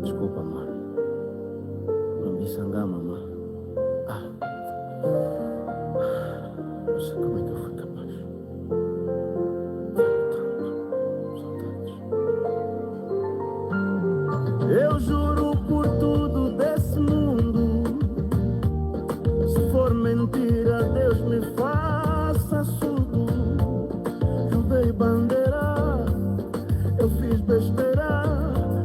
Desculpa, mano. Não me sangama, mano. Não sei como é que eu fui capaz. Saudades. Eu juro por tudo desse mundo. Se for mentira, Deus me faça surdo. Eu dei bandeira, eu fiz besteira,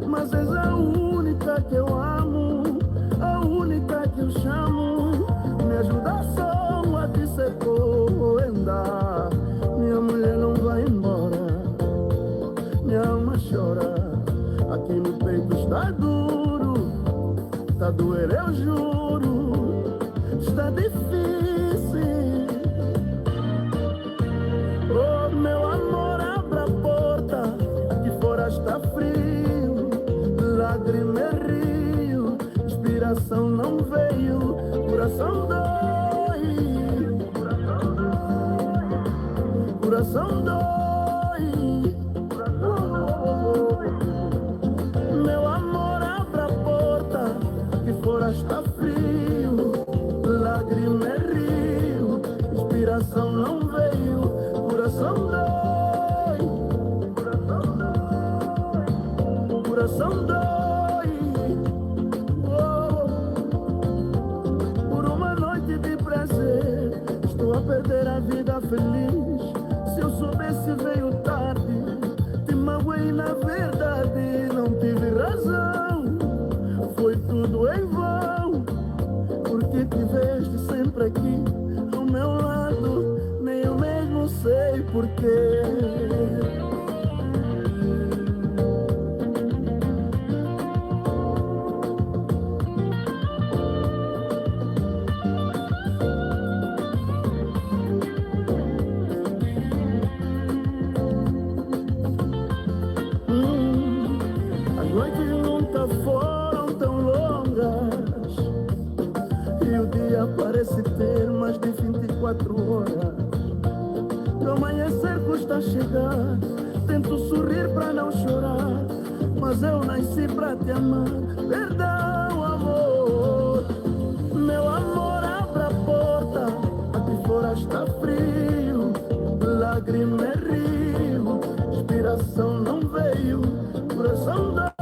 mas és a única que eu amo, a única que eu chamo. Me ajuda só a te ser coenda. Minha mulher não vai embora, minha alma chora. Aqui no peito está duro, está a doer, eu juro. Está difícil. Oh, meu amor, abra a porta. Aqui fora está frio. Lágrima é rio. Inspiração não veio. Coração dói. Coração dói. Meu amor, abra a porta. Aqui fora está frio. Lágrima é rio, inspiração não veio, coração dói, coração dói. Oh, por uma noite de prazer, estou a perder a vida feliz. Se eu soubesse veio tarde, te magoei na verdade, não tive razão, foi tudo em vão. Porque tiveste sempre aqui ao meu lado, nem eu mesmo sei porquê. As noites nunca foram tão longas e o dia parece ter mais de 24 horas. O amanhecer custa chegar, tento sorrir pra não chorar, mas eu nasci pra te amar. Perdão, amor. Meu amor, abra a porta. Aqui fora está frio. Lágrima é rio. Inspiração não veio. Coração dói.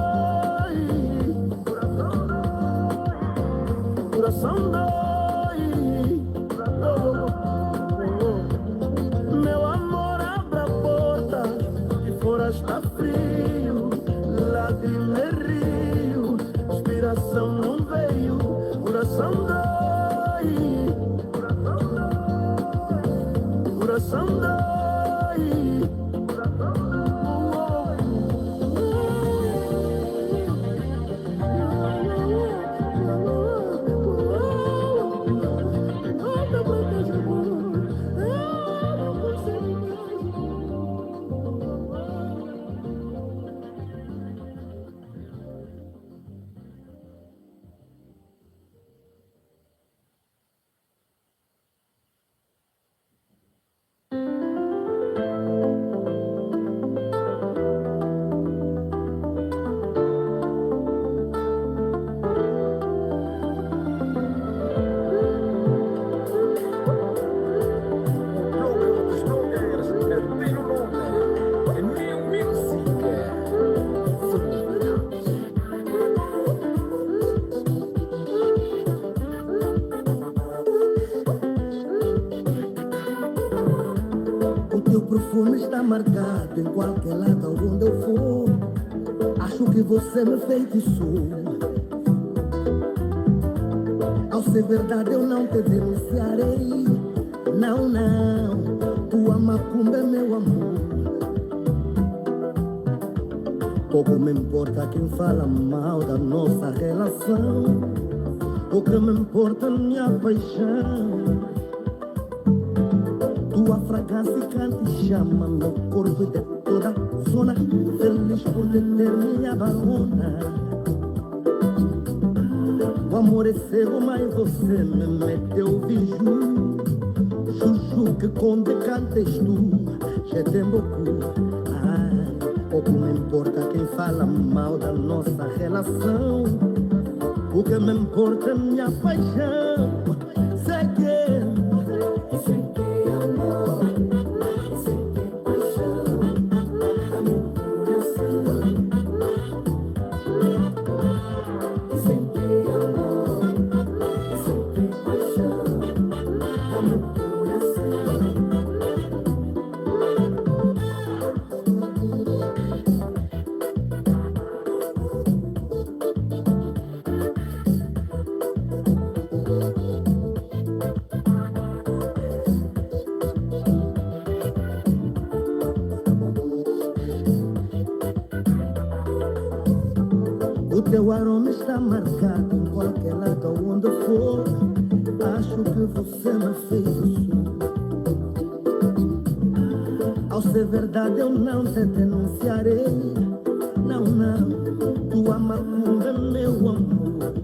Coração dói. Meu amor, abra a porta. Aqui fora está frio. Lágrima é rio. Inspiração não veio. Coração dói. Coração dói. Perfume está marcado em qualquer lado onde eu for. Acho que você me feitiçou. Ao ser verdade eu não te denunciarei. Não, não, tua macumba é meu amor. Pouco me importa quem fala mal da nossa relação. O que me importa é minha paixão. Tua fragrância canta e chama meu corpo de toda zona. Feliz por te ter minha barona. O amor é cego, mas você me meteu biju. Chuchu que conde cantes tu. Je t'aime beaucoup. Ai, pouco me importa quem fala fala mal da nossa relação. O que me importa é minha paixão. Sei que Isso é que é amor, isso é que é paixão, amor coração. Isso é que é amor, isso é que é paixão, amor coração. o teu aroma está marcado em qualquer lado onde eu for. Acho que você me fez isso. Ao ser verdade eu não te denunciarei. Não, não, tua macumba é meu amor.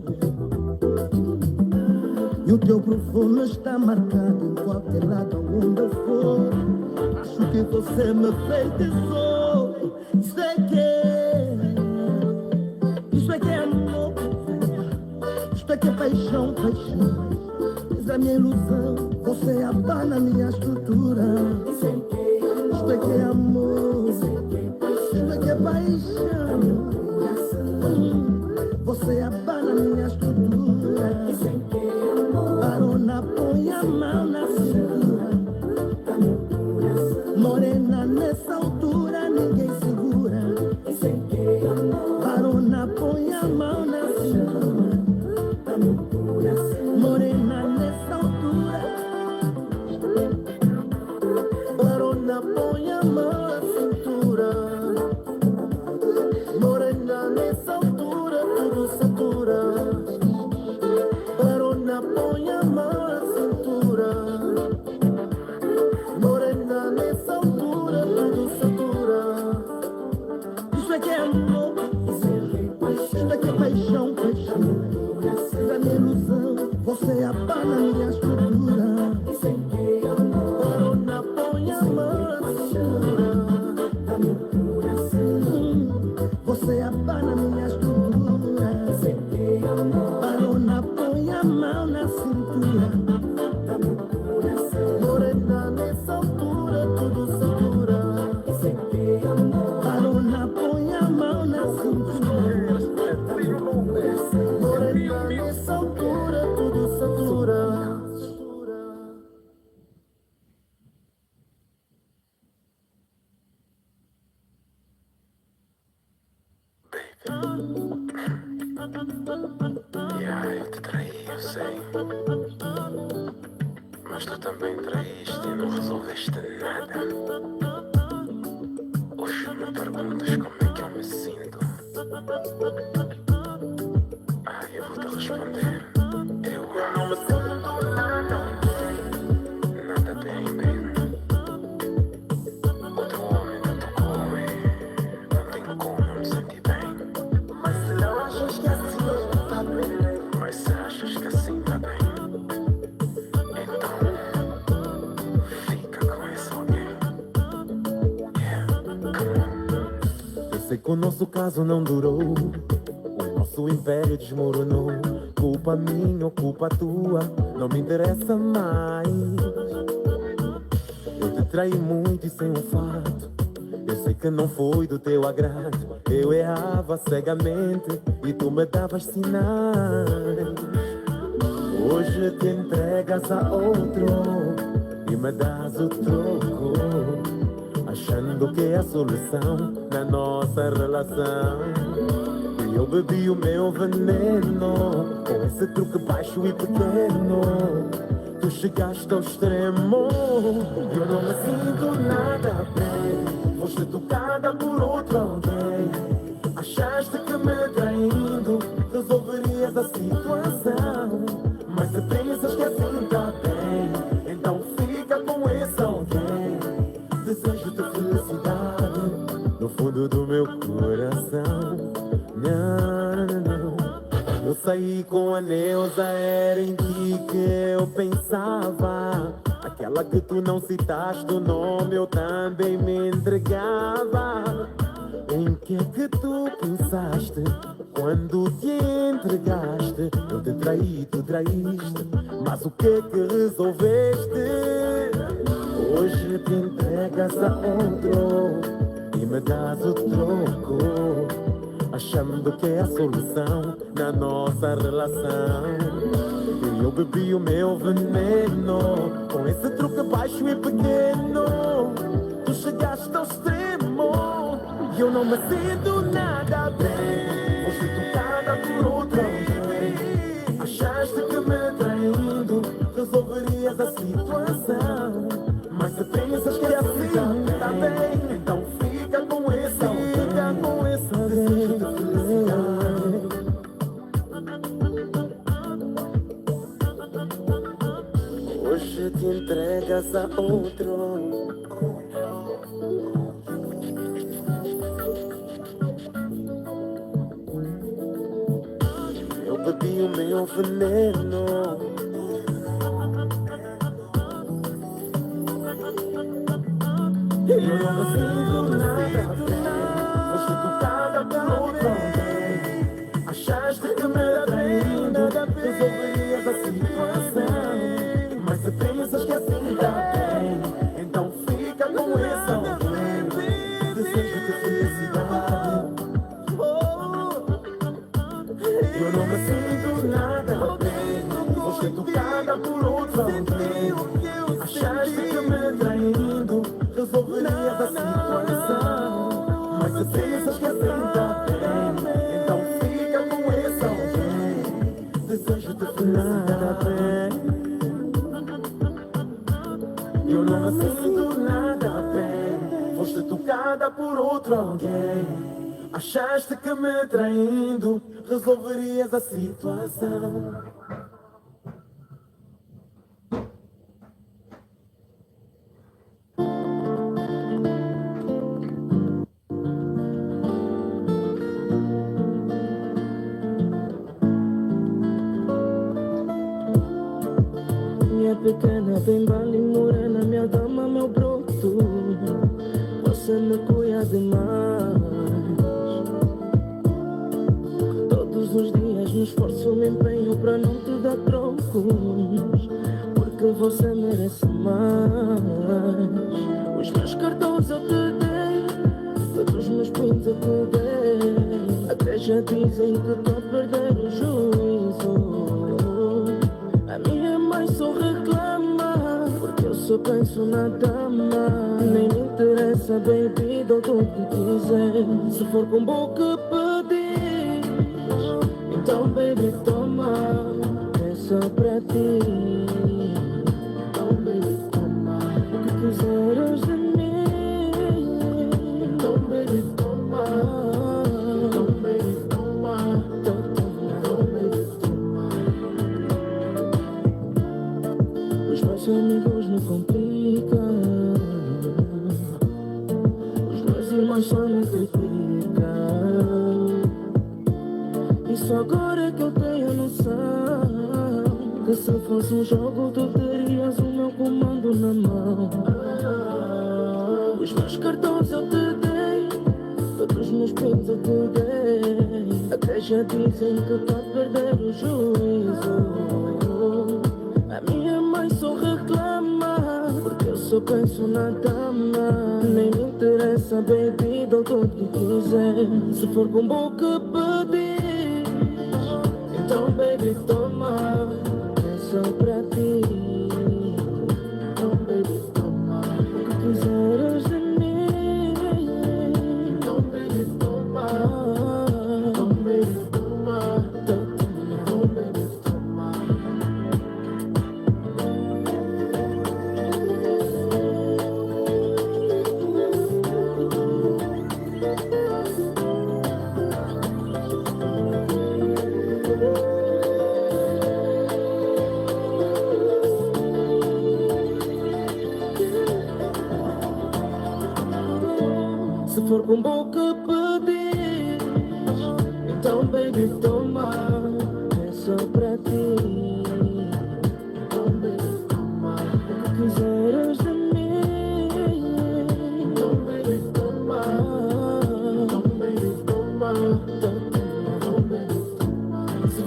E o teu perfume está marcado em qualquer lado onde eu for. Acho que você me feitiçou. Isso é que é amor. Isto é que é paixão, paixão. Isso é minha ilusão. Você abana minha estrutura. Isso é que é amor, Isto é que é amor. isso é que é paixão, Isto é que é paixão. amor coração. Você abana minha estrutura. Isso é que é amor, Barona, põe a mão na cintura. amor coração. Morena, nessa altura ninguém segura. Isso é que é amor, Barona, põe a mão na cintura. amor coração. Morena, nessa altura. Barona, põe a mão na cintura. Morena, nessa altura, tudo satura. Barona, põe a mão na cintura. Morena, nessa altura, tudo satura. Isso é que é amor. Isso é que é paixão, Isto é que é paixão, paixão. coração. Isso é minha ilusão. Você abana minha estrutura. Isso é que é amor, Barona, põe a mão na cintura. amor coração. Você abana minha estrutura. Isso é que é amor, Barona, põe a mão na cintura. amor coração. Morena, nessa altura, tudo satura. Isso é que é amor, Barona, põe a mão na cintura. Morena, nessa altura, tudo satura. Eu te traí, eu sei. Mas tu também traíste e não resolveste nada. Hoje me perguntas como é que eu me sinto. Eu vou te responder. Eu não me sinto nada. Nada bem, bem. Outro homem me tocou e não tem como eu me sentir bem. Mas se não achas que assim está bem, Mas se achas que assim tá bem, então fica com esse alguém. Yeah, come on. Eu sei que o nosso caso não durou, o nosso império desmoronou. Culpa minha ou culpa tua, não me interessa mais. Eu te traí muito e sem um fato, eu sei que não foi do teu agrado. Eu errava cegamente e tu me davas sinais. Hoje te entregas a outro e me das o troco, achando que é a solução na nossa relação. E eu bebi o meu veneno com esse truque baixo e pequeno. Tu chegaste ao extremo, eu não me sinto nada bem. Foste tocada por outro alguém. Achaste que me traindo resolverias a situação. Mas se pensas que assim tá bem, então fica com esse alguém. Desejo-te felicidade no fundo do meu coração. Não, não, não. Eu saí com a Neuza, era em ti que eu pensava. Aquela que tu não citaste o nome, eu também me entregava. Em que é que tu pensaste quando te entregaste? Eu te traí, tu traíste, mas o que é que resolveste? Hoje te entregas a outro e me das o troco, achando que é a solução na nossa relação. E eu bebi o meu veneno com esse truque baixo e pequeno. Tu chegaste ao extremo e eu não me sinto nada bem. Foste tocada por outro alguém. Achaste que me traindo resolverias a situação, mas se pensas que assim tá bem, então fica com esse desejo de felicidade. Hoje te entregas a outro. Eu bebi o meu veneno. Eu não me sinto nada bem. Foste tocada por outro alguém. Achaste que me traindo resolverias a situação, mas se pensas que assim tá bem, então fica com esse alguém. Desejo de felicidade. Eu não me sinto nada bem. Foste tocada por outro alguém. Achaste que me traindo resolverias a situação, mas se pensas que assim tá bem, então fica com esse alguém. Desejo de felicidade. Eu não me sinto nada bem. Foste tocada por outro alguém. Achaste que me traindo resolverias a situação. Minha pequena, bem bala e morena, minha dama, meu broto, você me cuida demais. Todos os dias me esforço, me empenho pra não te dar trocos, porque você merece mais. Os meus cartões eu te dei, todos os meus pintos eu te dei, até já dizem que tô a perder o juízo. A minha mãe só reclama, porque eu só penso na dama. Nem me interessa, baby, dou tudo que quiser. Se for com boca pedir, então baby, toma, é só pra ti. Então baby, toma, o que quiseres de mim. Então baby, toma, então baby, toma, então baby, toma. Os meus amigos me complicam, os meus irmãos só me criticam. E só agora que eu tenho noção que se fosse um jogo tu terias o meu comando na mão. Os meus cartões eu te dei, todos os meus pins eu te dei, até já dizem que tô a perder o juízo. A minha mãe só reclama, porque eu só penso na dama. Nem me interessa, baby, dou tudo que quiser. Se for com boca pedir, então baby, toma, é só pra ti. Então baby, toma, o que quiseres de mim. Então baby, toma, então baby, toma, então baby, toma. Se for com boca pedir, então baby, toma, é só pra ti. Então baby, toma, o que quiseres de mim. Então baby, toma, então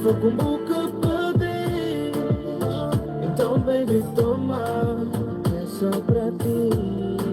for como que pedir, então baby toma, é só pra ti.